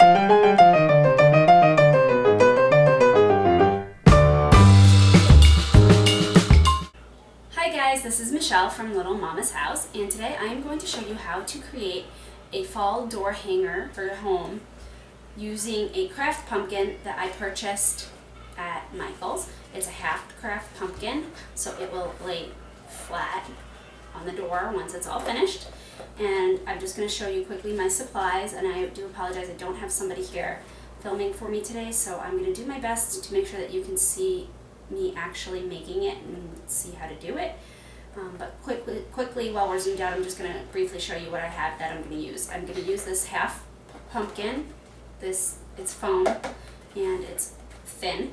Hi guys, this is Michelle from Little Mama's House, and today I am going to show you how to create a fall door hanger for your home using a craft pumpkin that I purchased at Michael's. It's a half craft pumpkin, so it will lay flat on the door once it's all finished. And I'm just going to show you quickly my supplies, and I do apologize, I don't have somebody here filming for me today, so I'm going to do my best to make sure that you can see me actually making it and see how to do it. But quickly while we're zoomed out, I'm just going to briefly show you what I have that I'm going to use. I'm going to use this half pumpkin. It's foam and it's thin.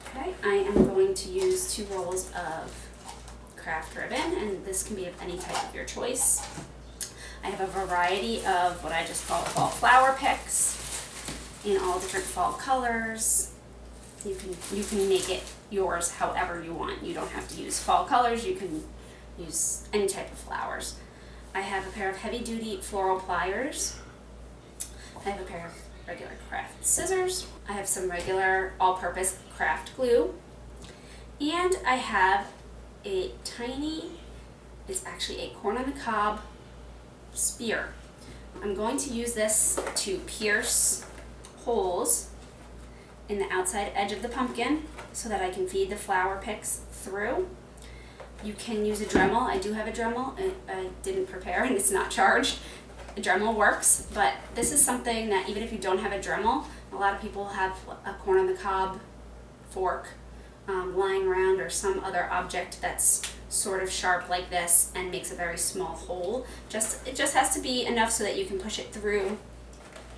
Okay, I am going to use 2 rolls of craft ribbon, and this can be of any type of your choice. I have a variety of what I just call fall flower picks in all different fall colors. You can make it yours however you want. You don't have to use fall colors. You can use any type of flowers. I have a pair of heavy-duty floral pliers. I have a pair of regular craft scissors. I have some regular all-purpose craft glue. And I have a tiny, it's actually a corn-on-the-cob spear. I'm going to use this to pierce holes in the outside edge of the pumpkin so that I can feed the flower picks through. You can use a Dremel. I do have a Dremel. I didn't prepare and it's not charged. A Dremel works, but this is something that even if you don't have a Dremel, a lot of people have a corn-on-the-cob fork lying around, or some other object that's sort of sharp like this and makes a very small hole. It just has to be enough so that you can push it through,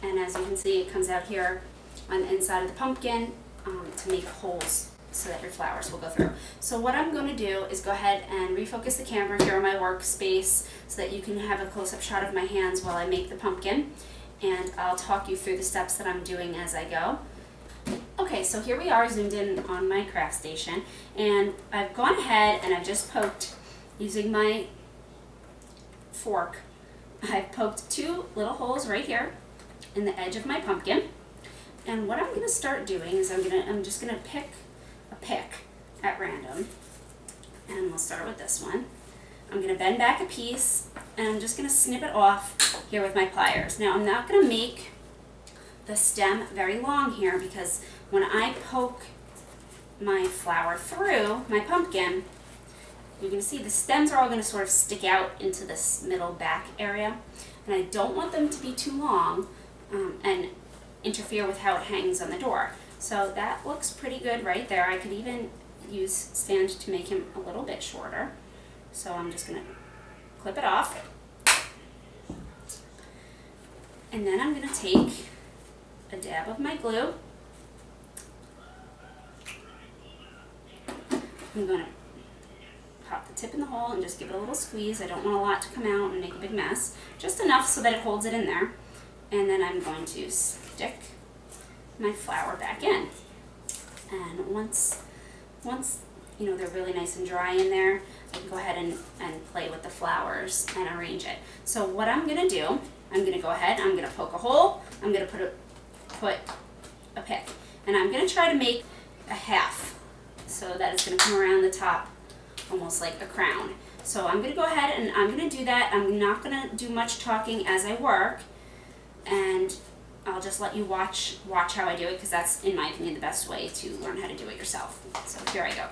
and as you can see, it comes out here on the inside of the pumpkin to make holes so that your flowers will go through. So what I'm going to do is go ahead and refocus the camera here on my workspace so that you can have a close-up shot of my hands while I make the pumpkin, and I'll talk you through the steps that I'm doing as I go. Okay, so here we are zoomed in on my craft station, and I've gone ahead and I've just poked, using my fork, I've poked 2 little holes right here in the edge of my pumpkin. And what I'm going to start doing is I'm just going to pick a pick at random, and we'll start with this one. I'm going to bend back a piece, and I'm just going to snip it off here with my pliers. Now I'm not going to make the stem very long here, because when I poke my flower through my pumpkin, you're going to see the stems are all going to sort of stick out into this middle back area, and I don't want them to be too long and interfere with how it hangs on the door. So that looks pretty good right there. I could even use stand to make him a little bit shorter. So I'm just going to clip it off. And then I'm going to take a dab of my glue. I'm going to pop the tip in the hole and just give it a little squeeze. I don't want a lot to come out and make a big mess. Just enough so that it holds it in there. And then I'm going to stick my flower back in. And once you know they're really nice and dry in there, I can go ahead and play with the flowers and arrange it. So what I'm going to do, I'm going to go ahead, I'm going to poke a hole, I'm going to put a pick, and I'm going to try to make a half so that it's going to come around the top almost like a crown. So I'm going to go ahead and I'm going to do that. I'm not going to do much talking as I work, and I'll just let you watch how I do it, because that's, in my opinion, the best way to learn how to do it yourself. So here I go.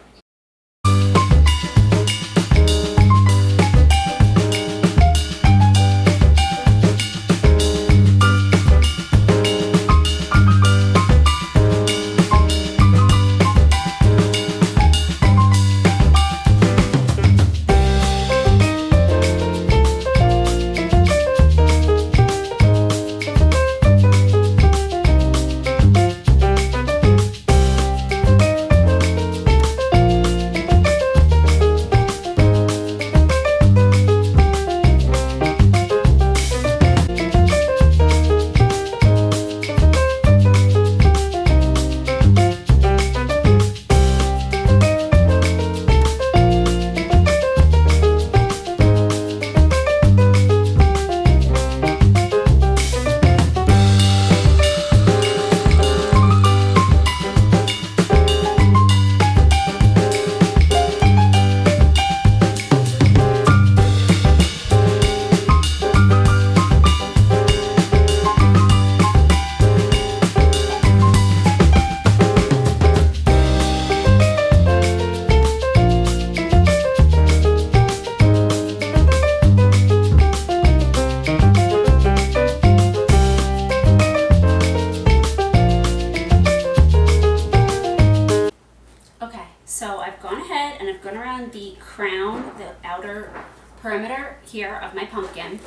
crown the outer perimeter here of my pumpkin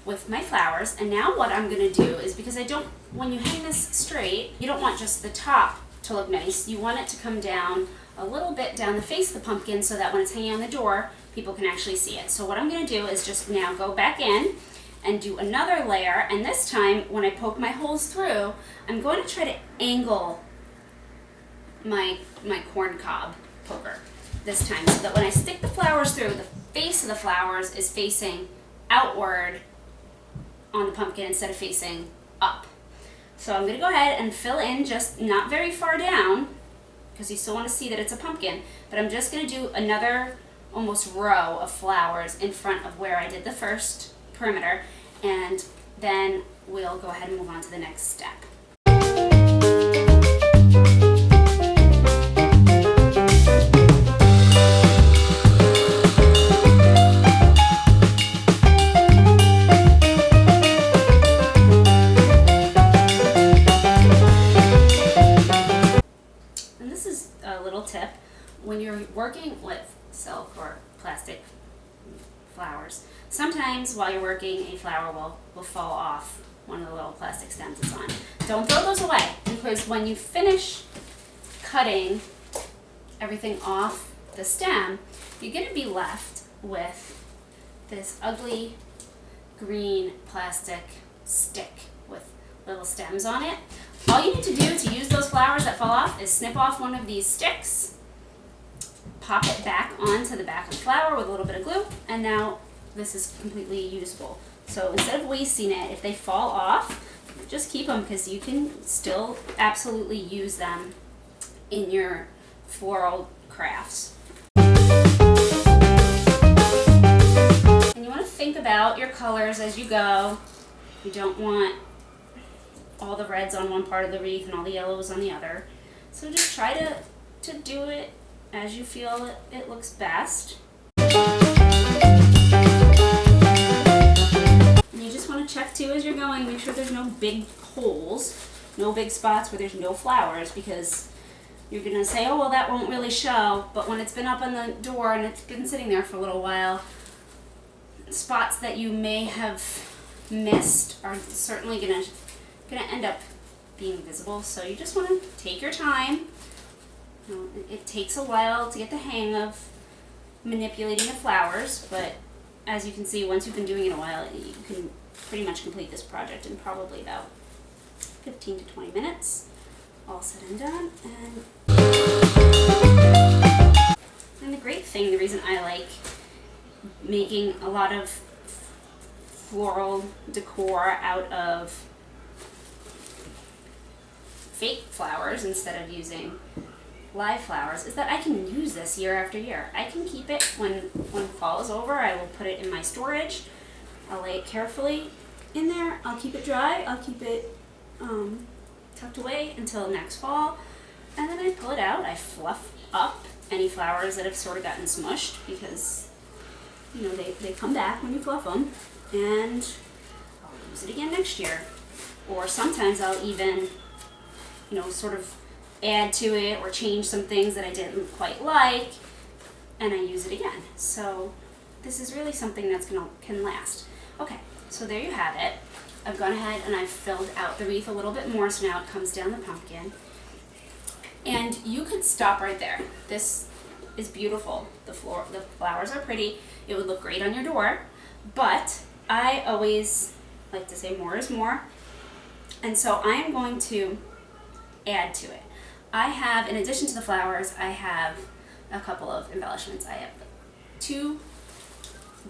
with my flowers. And now what I'm gonna do is, because when you hang this straight, you don't want just the top to look nice. You want it to come down a little bit down the face of the pumpkin so that when it's hanging on the door, people can actually see it. So what I'm gonna do is just now go back in and do another layer, and this time when I poke my holes through, I'm going to try to angle my corn cob poker this time so that when I stick the flowers through, the face of the flowers is facing outward on the pumpkin instead of facing up. So I'm going to go ahead and fill in just not very far down, because you still want to see that it's a pumpkin, but I'm just going to do another almost row of flowers in front of where I did the first perimeter, and then we'll go ahead and move on to the next step. And this is a little tip. When you're working with silk or plastic flowers, sometimes while you're working, a flower will fall off one of the little plastic stems it's on. Don't throw those away, because when you finish cutting everything off the stem, you're going to be left with this ugly green plastic stick with little stems on it. All you need to do to use those flowers that fall off is snip off one of these sticks, pop it back onto the back of the flower with a little bit of glue, and now this is completely usable. So instead of wasting it, if they fall off, just keep them, because you can still absolutely use them in your floral crafts. And you want to think about your colors as you go. You don't want all the reds on one part of the wreath and all the yellows on the other. So just try to do it as you feel it looks best. And you just want to check too as you're going, make sure there's no big holes, no big spots where there's no flowers, because you're going to say, oh, well, that won't really show, but when it's been up on the door and it's been sitting there for a little while, spots that you may have missed are certainly going to end up being visible. So you just want to take your time. It takes a while to get the hang of manipulating the flowers, but as you can see, once you've been doing it a while, you can pretty much complete this project in probably about 15 to 20 minutes. All said and done. And the great thing, the reason I like making a lot of floral decor out of fake flowers instead of using live flowers, is that I can use this year after year. I can keep it when fall is over. I will put it in my storage. I'll lay it carefully in there. I'll keep it dry. I'll keep it tucked away until next fall, and then I pull it out. I fluff up any flowers that have sort of gotten smushed, because you know they come back when you fluff them, and I'll use it again next year. Or sometimes I'll even sort of add to it or change some things that I didn't quite like, and I use it again. So this is really something that's can last. Okay, so there you have it. I've gone ahead and I've filled out the wreath a little bit more, so now it comes down the pumpkin. And you could stop right there. This is beautiful. The flowers are pretty. It would look great on your door, but I always like to say more is more. And so I am going to add to it. I have, in addition to the flowers, I have a couple of embellishments. I have 2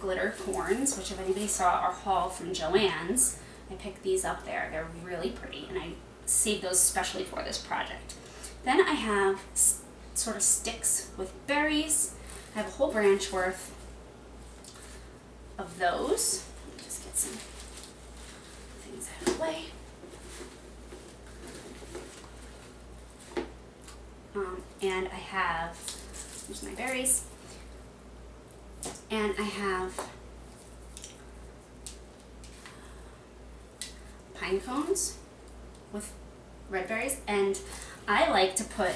glitter corns, which if anybody saw our haul from Joann's, I picked these up there. They're really pretty, and I saved those specially for this project. Then I have sort of sticks with berries. I have a whole branch worth of those. Let me just get some things out of the way. And I have, here's my berries, and I have pine cones with red berries, and I like to put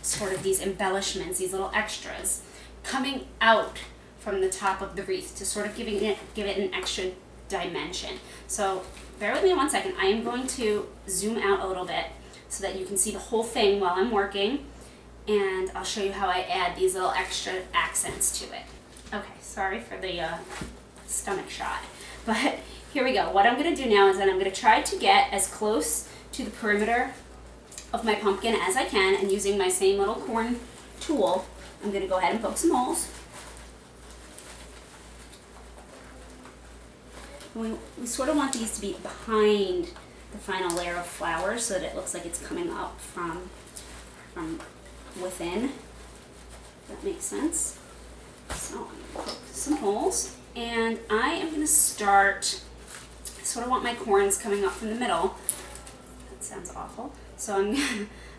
sort of these embellishments, these little extras, coming out from the top of the wreath to sort of give it an extra dimension. So bear with me 1 second. I am going to zoom out a little bit so that you can see the whole thing while I'm working, and I'll show you how I add these little extra accents to it. Okay, sorry for the stomach shot, but here we go. What I'm going to do now is that I'm going to try to get as close to the perimeter of my pumpkin as I can, and using my same little corn tool, I'm going to go ahead and poke some holes. We sort of want these to be behind the final layer of flowers so that it looks like it's coming up from within. If that makes sense. So I'm going to poke some holes, and I am going to start, I sort of want my corns coming up from the middle. That sounds awful. So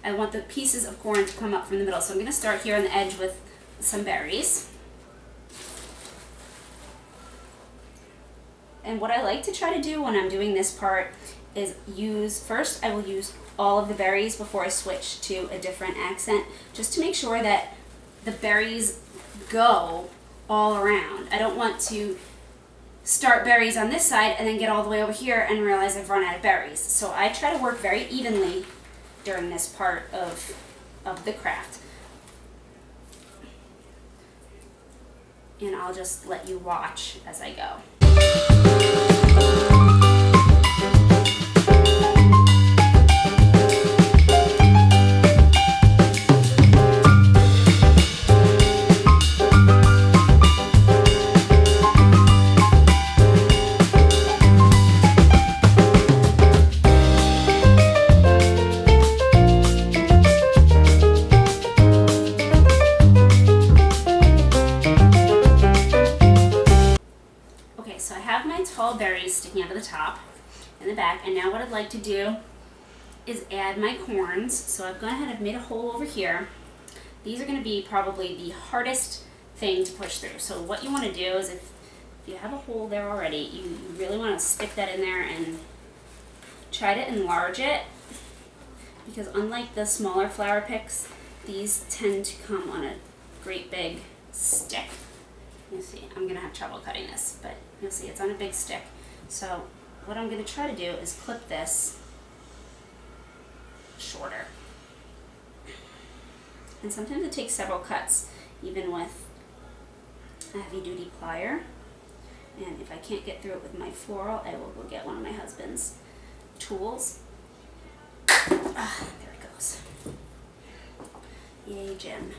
I want the pieces of corn to come up from the middle. So I'm going to start here on the edge with some berries. And what I like to try to do when I'm doing this part is first I will use all of the berries before I switch to a different accent, just to make sure that the berries go all around. I don't want to start berries on this side and then get all the way over here and realize I've run out of berries. So I try to work very evenly during this part of the craft. And I'll just let you watch as I go. So I have my tall berries sticking out of the top and the back, and now what I'd like to do is add my corns. So I've gone ahead and I've made a hole over here. These are going to be probably the hardest thing to push through. So what you want to do is, if you have a hole there already, you really want to stick that in there and try to enlarge it, because unlike the smaller flower picks, these tend to come on a great big stick. You'll see, I'm going to have trouble cutting this, but you'll see it's on a big stick. So what I'm going to try to do is clip this shorter. And sometimes it takes several cuts, even with a heavy-duty plier. And if I can't get through it with my Floral, I will go get one of my husband's tools. There it goes. Yay, Jim.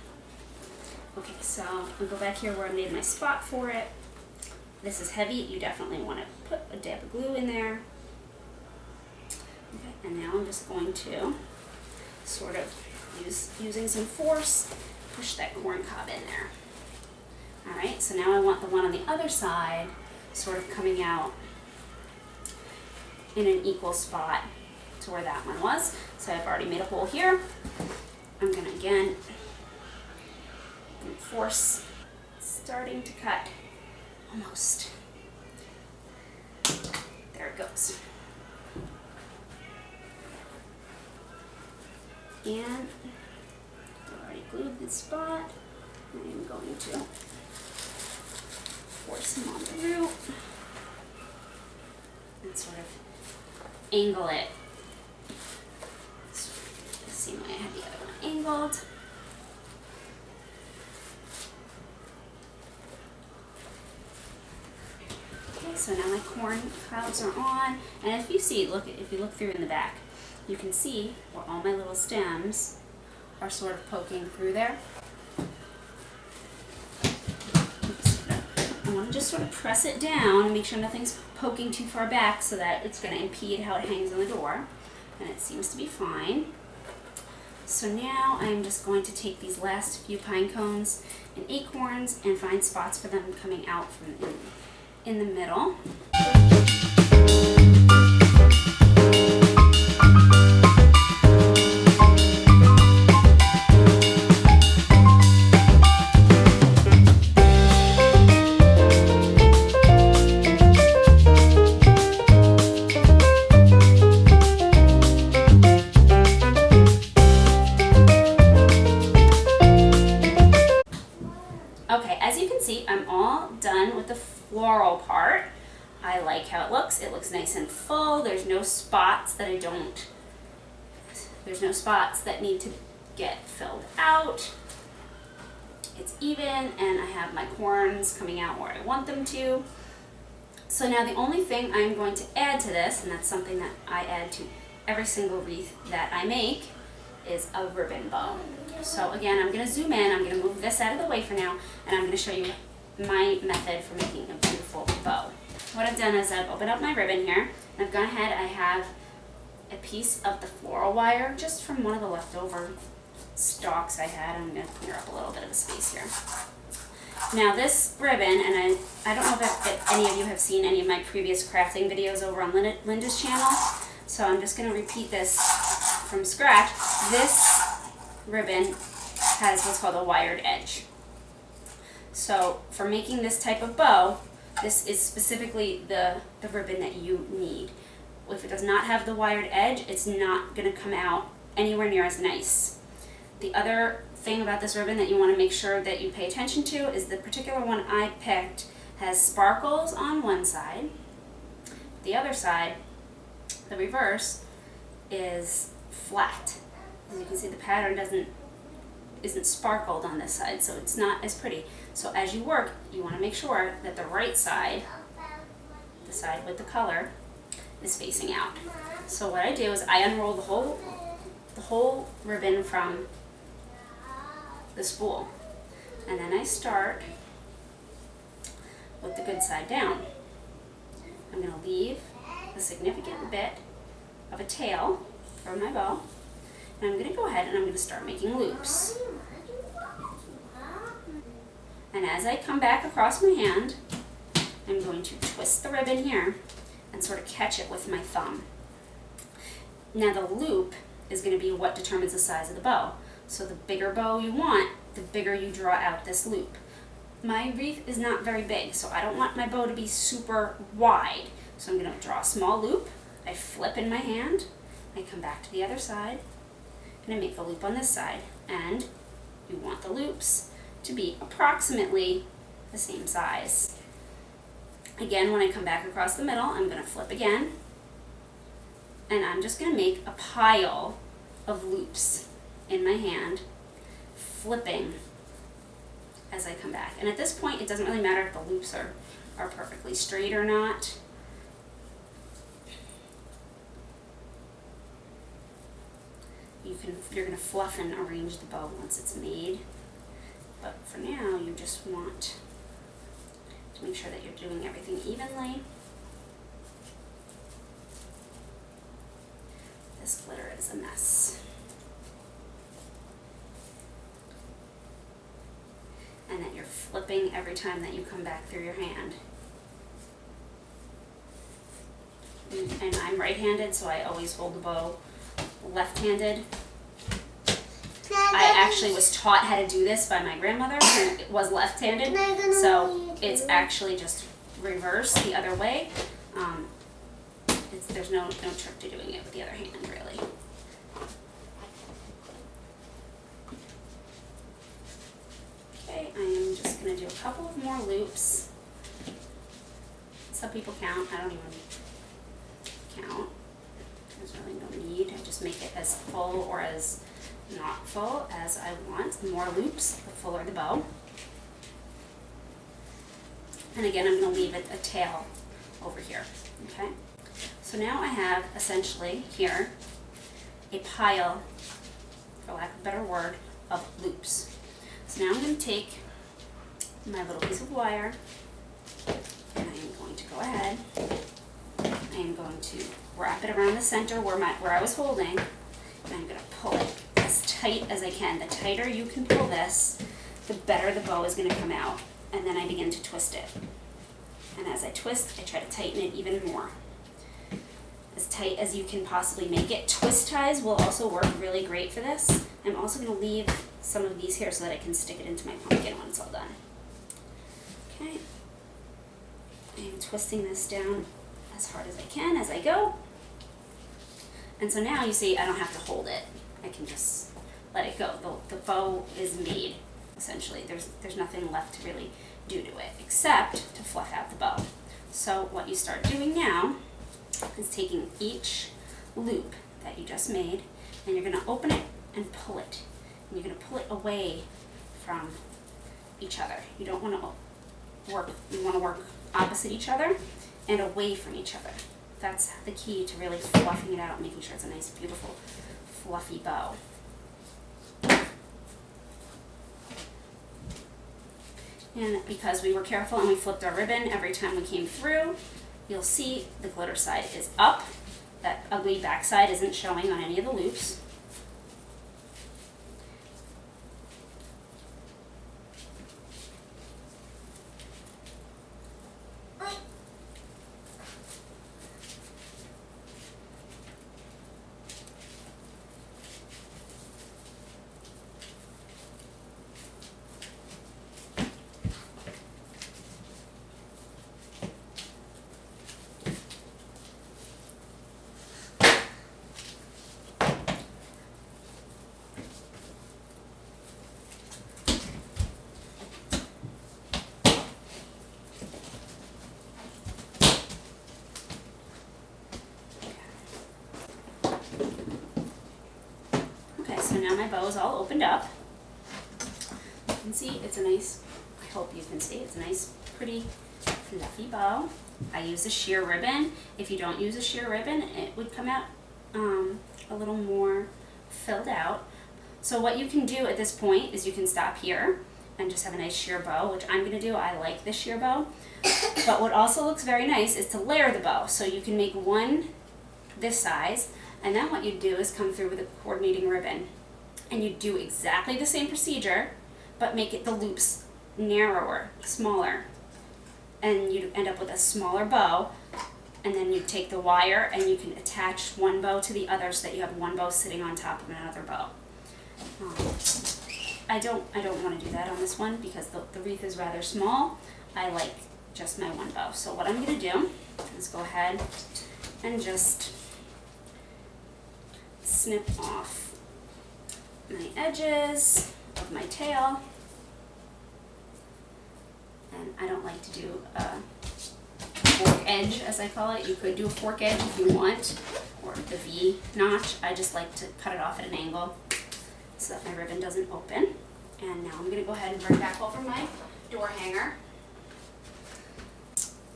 Okay, so I'll go back here where I made my spot for it. This is heavy. You definitely want to put a dab of glue in there. Okay, and now I'm just going to sort of using some force, push that corn cob in there. All right, so now I want the one on the other side sort of coming out in an equal spot to where that one was. So I've already made a hole here. I'm going to again force, starting to cut, almost. There it goes. And I've already glued this spot. I'm going to force him on the root and sort of angle it. The same way I had the other one angled. Okay, so now my corn cobs are on, and if you see, if you look through in the back, you can see where all my little stems are sort of poking through there. I want to just sort of press it down and make sure nothing's poking too far back so that it's going to impede how it hangs on the door, and it seems to be fine. So now I'm just going to take these last few pine cones and acorns and find spots for them coming out from in the middle. it looks nice and full. There's no spots that there's no spots that need to get filled out. It's even, and I have my corns coming out where I want them to. So now the only thing I'm going to add to this, and that's something that I add to every single wreath that I make, is a ribbon bow. So again, I'm going to zoom in, I'm going to move this out of the way for now, and I'm going to show you my method for making a beautiful bow. What I've done is I've opened up my ribbon here, and I've gone ahead, I have a piece of the floral wire, just from one of the leftover stalks I had. I'm going to clear up a little bit of the space here. Now this ribbon, and I don't know if any of you have seen any of my previous crafting videos over on Linda's channel, so I'm just going to repeat this from scratch. This ribbon has what's called a wired edge. So for making this type of bow, this is specifically the ribbon that you need. If it does not have the wired edge, it's not going to come out anywhere near as nice. The other thing about this ribbon that you want to make sure that you pay attention to is the particular one I picked has sparkles on one side. The other side, the reverse, is flat. As you can see, the pattern isn't sparkled on this side, so it's not as pretty. So as you work, you want to make sure that the right side, the side with the color, is facing out. So what I do is I unroll the whole ribbon from the spool, and then I start with the good side down. I'm going to leave a significant bit of a tail for my bow, and I'm going to go ahead and I'm going to start making loops. And as I come back across my hand, I'm going to twist the ribbon here and sort of catch it with my thumb. Now the loop is going to be what determines the size of the bow. So the bigger bow you want, the bigger you draw out this loop. My wreath is not very big, so I don't want my bow to be super wide. So I'm going to draw a small loop, I flip in my hand, I come back to the other side, and I make the loop on this side. And you want the loops to be approximately the same size. Again, when I come back across the middle, I'm going to flip again, and I'm just going to make a pile of loops in my hand, flipping as I come back. And at this point, it doesn't really matter if the loops are perfectly straight or not. You're going to fluff and arrange the bow once it's made. But for now, you just want to make sure that you're doing everything evenly. This glitter is a mess. And that you're flipping every time that you come back through your hand. And I'm right-handed, so I always hold the bow left-handed. I actually was taught how to do this by my grandmother, and it was left-handed, so it's actually just reverse the other way. There's no trick to doing it with the other hand, really. Okay, I am just going to do a couple of more loops. Some people count, I don't even count. There's really no need. I just make it as full or as not full as I want. The more loops, the fuller the bow. And again, I'm going to leave it a tail over here. Okay? So now I have essentially here a pile, for lack of a better word, of loops. So now I'm going to take my little piece of wire, and I am going to go ahead. I am going to wrap it around the center where I was holding, and I'm going to pull it as tight as I can. The tighter you can pull this, the better the bow is going to come out. And then I begin to twist it. And as I twist, I try to tighten it even more. As tight as you can possibly make it. Twist ties will also work really great for this. I'm also going to leave some of these here so that I can stick it into my pumpkin when it's all done. Okay. I am twisting this down as hard as I can as I go. And so now you see I don't have to hold it. I can just let it go. The bow is made, essentially. There's nothing left to really do to it except to fluff out the bow. So what you start doing now is taking each loop that you just made, and you're going to open it and pull it. And you're going to pull it away from each other. You don't want to work, you want to work opposite each other and away from each other. That's the key to really fluffing it out, making sure it's a nice, beautiful, fluffy bow. And because we were careful and we flipped our ribbon every time we came through, you'll see the glitter side is up. That ugly back side isn't showing on any of the loops. So now my bow is all opened up. You can see it's a nice, I hope you can see, it's a nice, pretty, fluffy bow. I use a sheer ribbon. If you don't use a sheer ribbon, it would come out a little more filled out. So what you can do at this point is you can stop here and just have a nice sheer bow, which I'm going to do. I like the sheer bow. But what also looks very nice is to layer the bow. So you can make one this size, and then what you do is come through with a coordinating ribbon. And you do exactly the same procedure, but make it the loops narrower, smaller. And you end up with a smaller bow, and then you take the wire and you can attach one bow to the other so that you have one bow sitting on top of another bow. I don't want to do that on this one because the wreath is rather small. I like just my one bow. So what I'm going to do is go ahead and just snip off my edges of my tail. And I don't like to do a fork edge, as I call it. You could do a fork edge if you want, or the V notch. I just like to cut it off at an angle so that my ribbon doesn't open. And now I'm going to go ahead and bring back over my door hanger.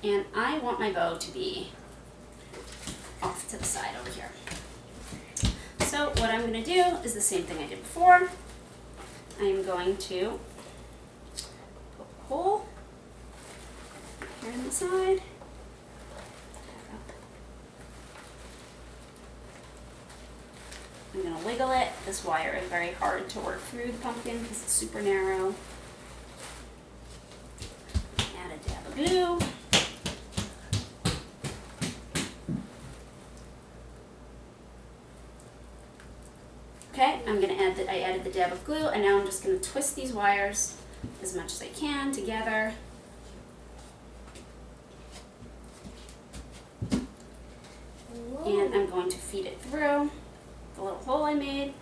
And I want my bow to be off to the side over here. So what I'm going to do is the same thing I did before. I am going to put a hole here on the side. I'm going to wiggle it. This wire is very hard to work through the pumpkin because it's super narrow. Add a dab of glue. Okay, I'm going to add I added the dab of glue, and now I'm just going to twist these wires as much as I can together. And I'm going to feed it through the little hole I made.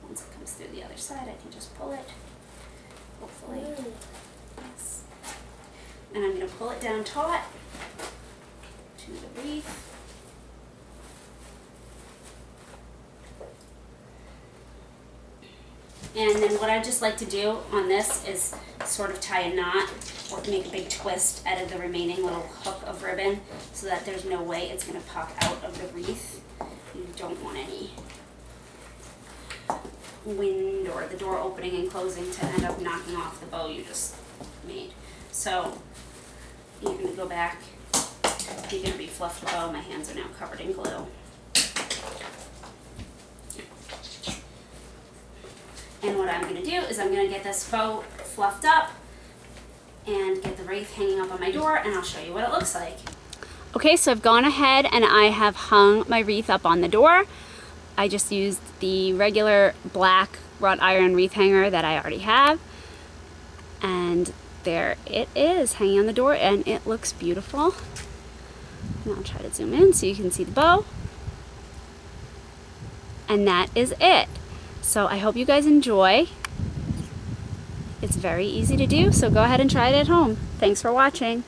Once it comes through the other side, I can just pull it. Hopefully. Yes. And I'm going to pull it down taut to the wreath. And then what I just like to do on this is sort of tie a knot or make a big twist out of the remaining little hook of ribbon so that there's no way it's going to pop out of the wreath. You don't want any wind or the door opening and closing to end up knocking off the bow you just made. So you're going to go back, you're going to refluff the bow. My hands are now covered in glue. And what I'm going to do is I'm going to get this bow fluffed up and get the wreath hanging up on my door, and I'll show you what it looks like. Okay, so I've gone ahead and I have hung my wreath up on the door. I just used the regular black wrought iron wreath hanger that I already have. And there it is, hanging on the door, and it looks beautiful. And I'll try to zoom in so you can see the bow. And that is it. So I hope you guys enjoy. It's very easy to do, so go ahead and try it at home. Thanks for watching.